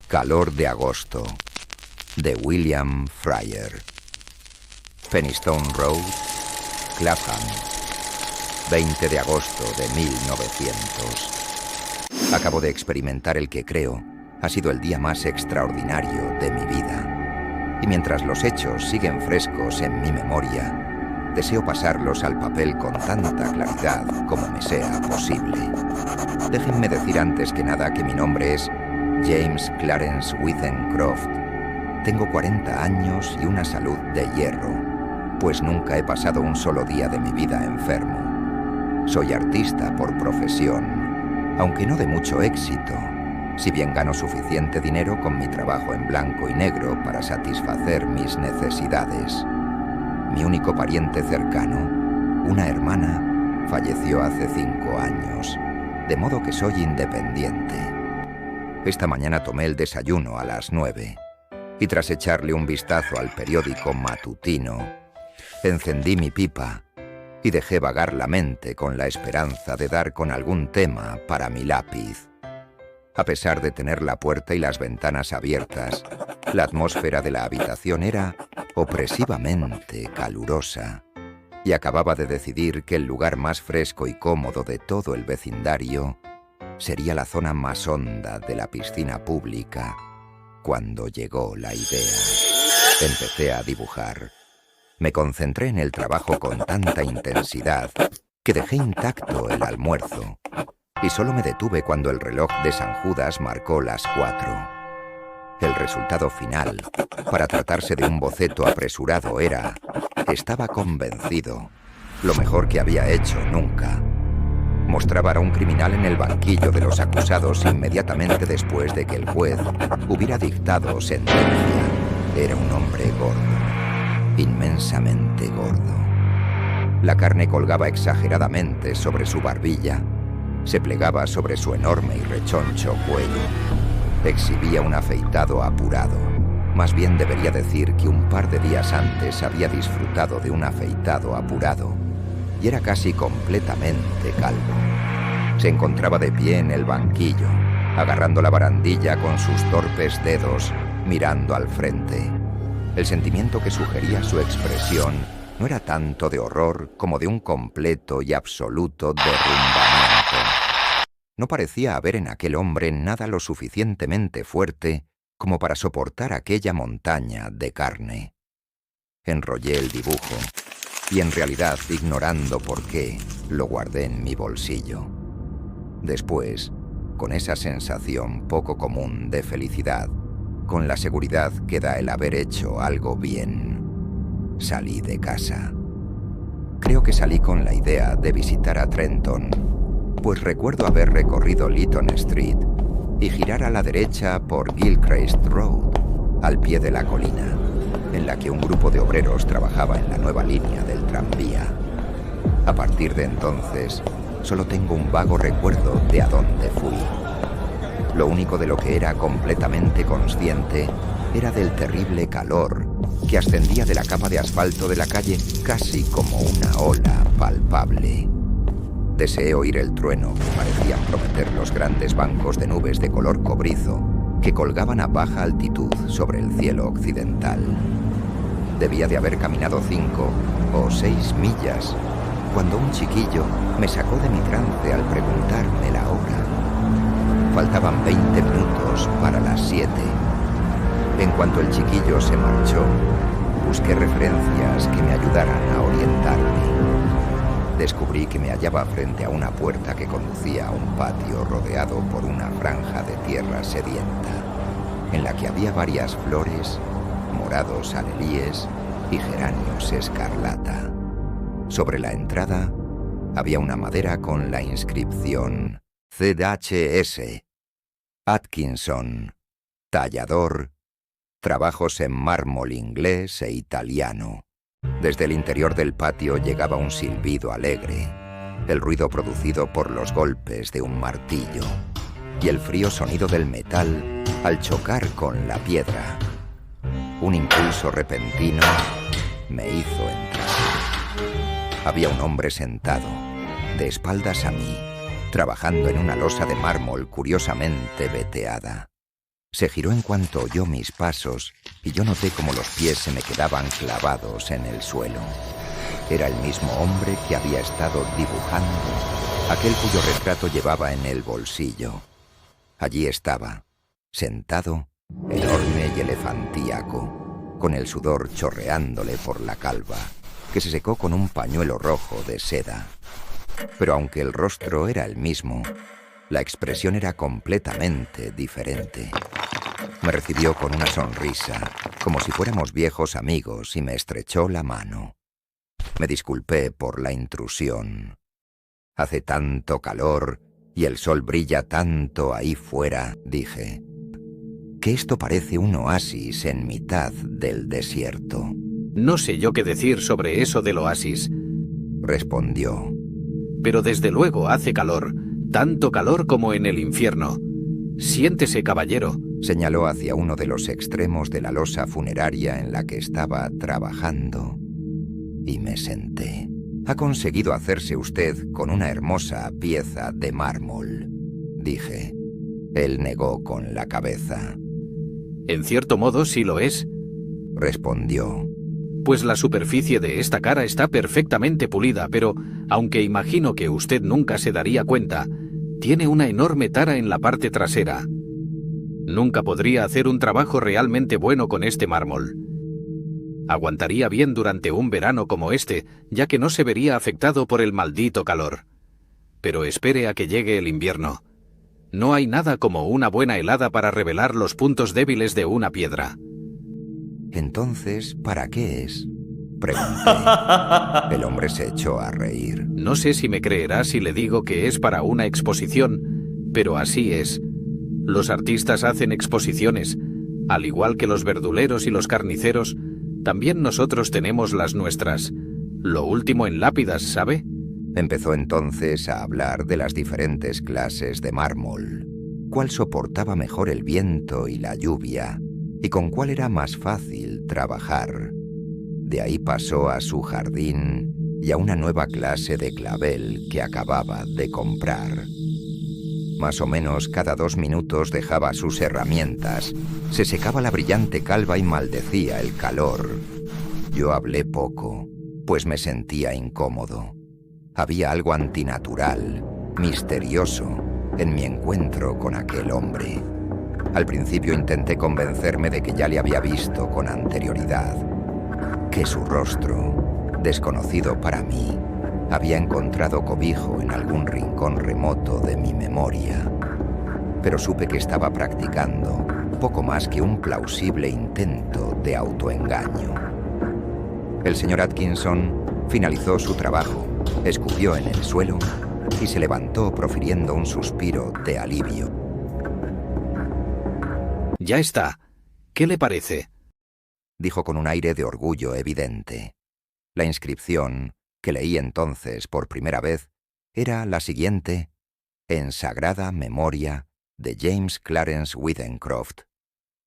Calor de agosto, de William Fryer. Penistone Road, Clapham, 20 de agosto de 1900. Acabo de experimentar el que creo ha sido el día más extraordinario de mi vida. Y mientras los hechos siguen frescos en mi memoria, deseo pasarlos al papel con tanta claridad como me sea posible. Déjenme decir antes que nada que mi nombre es James Clarence Wittencroft. Tengo 40 años y una salud de hierro, pues nunca he pasado un solo día de mi vida enfermo. Soy artista por profesión, aunque no de mucho éxito, si bien gano suficiente dinero con mi trabajo en blanco y negro para satisfacer mis necesidades. Mi único pariente cercano, una hermana, falleció hace 5 años, de modo que soy independiente. Esta mañana tomé el desayuno a las 9 y tras echarle un vistazo al periódico matutino, encendí mi pipa y dejé vagar la mente con la esperanza de dar con algún tema para mi lápiz. A pesar de tener la puerta y las ventanas abiertas, la atmósfera de la habitación era opresivamente calurosa y acababa de decidir que el lugar más fresco y cómodo de todo el vecindario sería la zona más honda de la piscina pública cuando llegó la idea. Empecé a dibujar. Me concentré en el trabajo con tanta intensidad que dejé intacto el almuerzo y solo me detuve cuando el reloj de San Judas marcó las 4. El resultado final, para tratarse de un boceto apresurado, era, estaba convencido, lo mejor que había hecho nunca. Mostraba a un criminal en el banquillo de los acusados inmediatamente después de que el juez hubiera dictado sentencia. Era un hombre gordo, inmensamente gordo. La carne colgaba exageradamente sobre su barbilla, se plegaba sobre su enorme y rechoncho cuello. Exhibía un afeitado apurado. Más bien debería decir que un par de días antes había disfrutado de un afeitado apurado y era casi completamente calvo. Se encontraba de pie en el banquillo, agarrando la barandilla con sus torpes dedos, mirando al frente. El sentimiento que sugería su expresión no era tanto de horror como de un completo y absoluto derrumbamiento. No parecía haber en aquel hombre nada lo suficientemente fuerte como para soportar aquella montaña de carne. Enrollé el dibujo y en realidad, ignorando por qué, lo guardé en mi bolsillo. Después, con esa sensación poco común de felicidad, con la seguridad que da el haber hecho algo bien, salí de casa. Creo que salí con la idea de visitar a Trenton, pues recuerdo haber recorrido Lytton Street y girar a la derecha por Gilchrist Road, al pie de la colina, en la que un grupo de obreros trabajaba en la nueva línea del tranvía. A partir de entonces, solo tengo un vago recuerdo de a dónde fui. Lo único de lo que era completamente consciente era del terrible calor que ascendía de la capa de asfalto de la calle casi como una ola palpable. Deseé oír el trueno que parecían prometer los grandes bancos de nubes de color cobrizo que colgaban a baja altitud sobre el cielo occidental. Debía de haber caminado 5 o 6 millas cuando un chiquillo me sacó de mi trance al preguntarme la hora. Faltaban 20 minutos para las 7. En cuanto el chiquillo se marchó, busqué referencias que me ayudaran a orientarme. Descubrí que me hallaba frente a una puerta que conducía a un patio rodeado por una franja de tierra sedienta, en la que había varias flores, morados alelíes y geranios escarlata. Sobre la entrada había una madera con la inscripción CHS, Atkinson, tallador, trabajos en mármol inglés e italiano. Desde el interior del patio llegaba un silbido alegre, el ruido producido por los golpes de un martillo y el frío sonido del metal al chocar con la piedra. Un impulso repentino me hizo entrar. Había un hombre sentado, de espaldas a mí, trabajando en una losa de mármol curiosamente veteada. Se giró en cuanto oyó mis pasos y yo noté como los pies se me quedaban clavados en el suelo. Era el mismo hombre que había estado dibujando, aquel cuyo retrato llevaba en el bolsillo. Allí estaba, sentado, enorme y elefantíaco, con el sudor chorreándole por la calva, que se secó con un pañuelo rojo de seda. Pero aunque el rostro era el mismo, la expresión era completamente diferente. Me recibió con una sonrisa, como si fuéramos viejos amigos, y me estrechó la mano. Me disculpé por la intrusión. Hace tanto calor y el sol brilla tanto ahí fuera, dije, que esto parece un oasis en mitad del desierto. No sé yo qué decir sobre eso del oasis, respondió. Pero desde luego hace calor, tanto calor como en el infierno. Siéntese, caballero. Señaló hacia uno de los extremos de la losa funeraria en la que estaba trabajando. Y me senté. Ha conseguido hacerse usted con una hermosa pieza de mármol, dije. Él negó con la cabeza. En cierto modo sí lo es, respondió. Pues la superficie de esta cara está perfectamente pulida, pero, aunque imagino que usted nunca se daría cuenta, tiene una enorme tara en la parte trasera. Nunca podría hacer un trabajo realmente bueno con este mármol. Aguantaría bien durante un verano como este, ya que no se vería afectado por el maldito calor. Pero espere a que llegue el invierno. No hay nada como una buena helada para revelar los puntos débiles de una piedra. Entonces, ¿para qué es? Pregunté. El hombre se echó a reír. No sé si me creerá si le digo que es para una exposición, pero así es. Los artistas hacen exposiciones. Al igual que los verduleros y los carniceros, también nosotros tenemos las nuestras. Lo último en lápidas, ¿sabe? Empezó entonces a hablar de las diferentes clases de mármol. ¿Cuál soportaba mejor el viento y la lluvia? ¿Y con cuál era más fácil trabajar? De ahí pasó a su jardín y a una nueva clase de clavel que acababa de comprar. Más o menos cada 2 minutos dejaba sus herramientas, se secaba la brillante calva y maldecía el calor. Yo hablé poco, pues me sentía incómodo. Había algo antinatural, misterioso, en mi encuentro con aquel hombre. Al principio intenté convencerme de que ya le había visto con anterioridad, que su rostro, desconocido para mí, había encontrado cobijo en algún rincón remoto de mi memoria. Pero supe que estaba practicando poco más que un plausible intento de autoengaño. El señor Atkinson finalizó su trabajo, escupió en el suelo y se levantó profiriendo un suspiro de alivio. Ya está. ¿Qué le parece? Dijo con un aire de orgullo evidente. La inscripción, que leí entonces por primera vez, era la siguiente: en sagrada memoria de James Clarence Withencroft,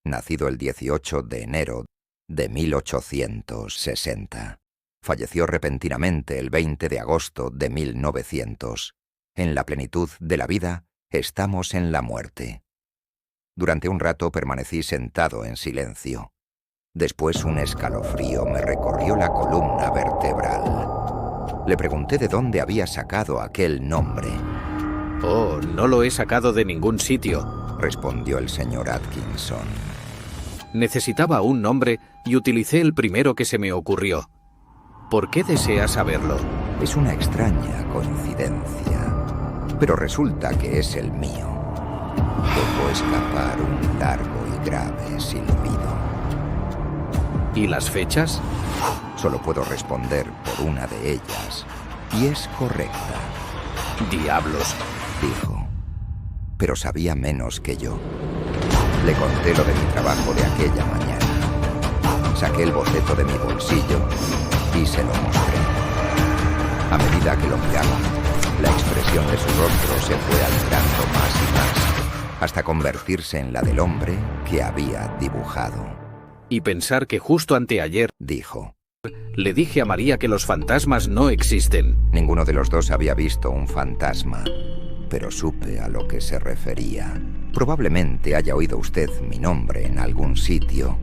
nacido el 18 de enero de 1860. Falleció repentinamente el 20 de agosto de 1900. En la plenitud de la vida estamos en la muerte. Durante un rato permanecí sentado en silencio. Después un escalofrío me recorrió la columna vertebral. Le pregunté de dónde había sacado aquel nombre. Oh, no lo he sacado de ningún sitio, respondió el señor Atkinson. Necesitaba un nombre y utilicé el primero que se me ocurrió. ¿Por qué desea saberlo? Es una extraña coincidencia, pero resulta que es el mío. Dejó escapar un largo y grave silbido. ¿Y las fechas? Solo puedo responder por una de ellas, y es correcta. ¡Diablos!, dijo, pero sabía menos que yo. Le conté lo de mi trabajo de aquella mañana. Saqué el boceto de mi bolsillo y se lo mostré. A medida que lo miraba, la expresión de su rostro se fue alterando más y más, hasta convertirse en la del hombre que había dibujado. Y pensar que justo anteayer, dijo, le dije a María que los fantasmas no existen. Ninguno de los dos había visto un fantasma, pero supe a lo que se refería. Probablemente haya oído usted mi nombre en algún sitio.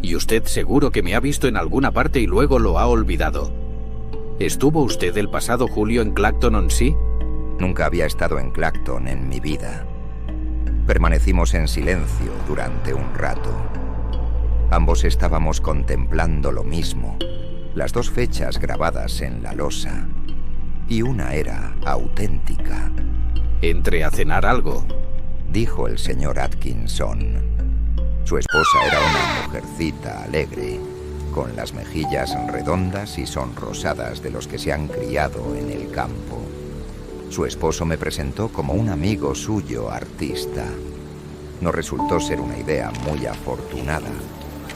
Y usted seguro que me ha visto en alguna parte y luego lo ha olvidado. ¿Estuvo usted el pasado julio en Clacton-on-Sea? Nunca había estado en Clacton en mi vida. Permanecimos en silencio durante un rato. Ambos estábamos contemplando lo mismo, las dos fechas grabadas en la losa. Y una era auténtica. «Entre a cenar algo», dijo el señor Atkinson. Su esposa era una mujercita alegre, con las mejillas redondas y sonrosadas de los que se han criado en el campo. Su esposo me presentó como un amigo suyo artista. No resultó ser una idea muy afortunada,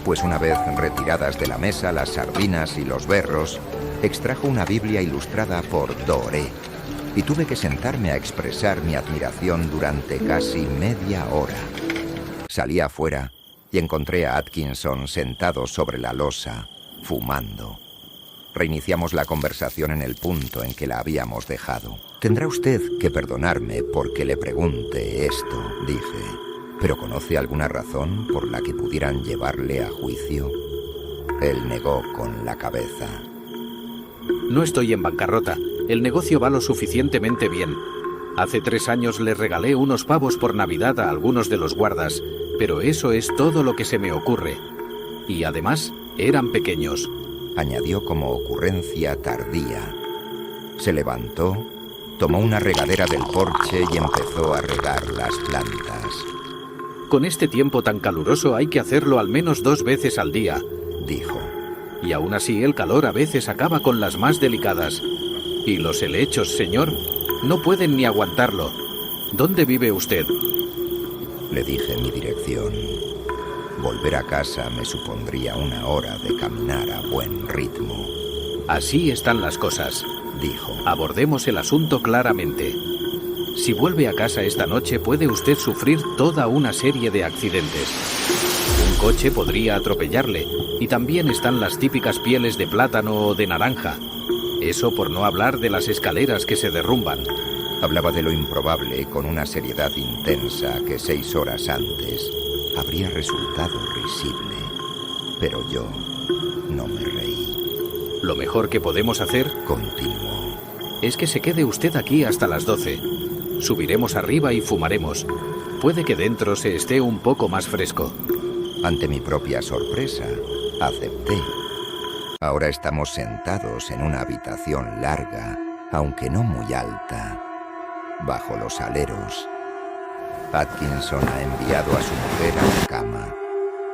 pues una vez retiradas de la mesa las sardinas y los berros, extrajo una Biblia ilustrada por Doré, y tuve que sentarme a expresar mi admiración durante casi media hora. Salí afuera y encontré a Atkinson sentado sobre la losa, fumando. Reiniciamos la conversación en el punto en que la habíamos dejado. Tendrá usted que perdonarme porque le pregunte esto, dije. ¿Pero conoce alguna razón por la que pudieran llevarle a juicio? Él negó con la cabeza. No estoy en bancarrota. El negocio va lo suficientemente bien. Hace 3 años le regalé unos pavos por Navidad a algunos de los guardas, pero eso es todo lo que se me ocurre. Y además, eran pequeños. Añadió como ocurrencia tardía. Se levantó, tomó una regadera del porche y empezó a regar las plantas. Con este tiempo tan caluroso hay que hacerlo al menos 2 veces al día, dijo. Y aún así el calor a veces acaba con las más delicadas. Y los helechos, señor, no pueden ni aguantarlo. ¿Dónde vive usted? Le dije mi dirección. Volver a casa me supondría 1 hora de caminar a buen ritmo. Así están las cosas, dijo. Abordemos el asunto claramente. Si vuelve a casa esta noche puede usted sufrir toda una serie de accidentes. Un coche podría atropellarle, y también están las típicas pieles de plátano o de naranja. Eso por no hablar de las escaleras que se derrumban. Hablaba de lo improbable con una seriedad intensa que 6 horas antes habría resultado risible. Pero yo no me reí. Lo mejor que podemos hacer, continuó, es que se quede usted aquí hasta las 12. Subiremos arriba y fumaremos. Puede que dentro se esté un poco más fresco. Ante mi propia sorpresa, acepté. Ahora estamos sentados en una habitación larga, aunque no muy alta, bajo los aleros. Atkinson ha enviado a su mujer a la cama.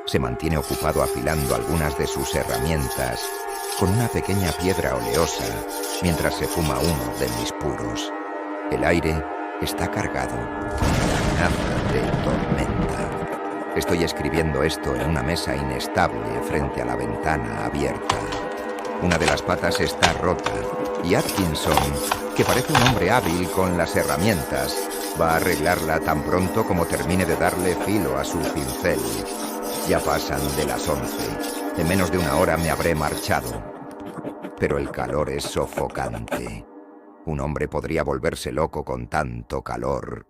Se mantiene ocupado afilando algunas de sus herramientas con una pequeña piedra oleosa mientras se fuma uno de mis puros. El aire está cargado con la amenaza de tormenta. Estoy escribiendo esto en una mesa inestable frente a la ventana abierta. Una de las patas está rota y Atkinson, que parece un hombre hábil con las herramientas, va a arreglarla tan pronto como termine de darle filo a su pincel. Ya pasan de las 11. En menos de 1 hora me habré marchado. Pero el calor es sofocante. Un hombre podría volverse loco con tanto calor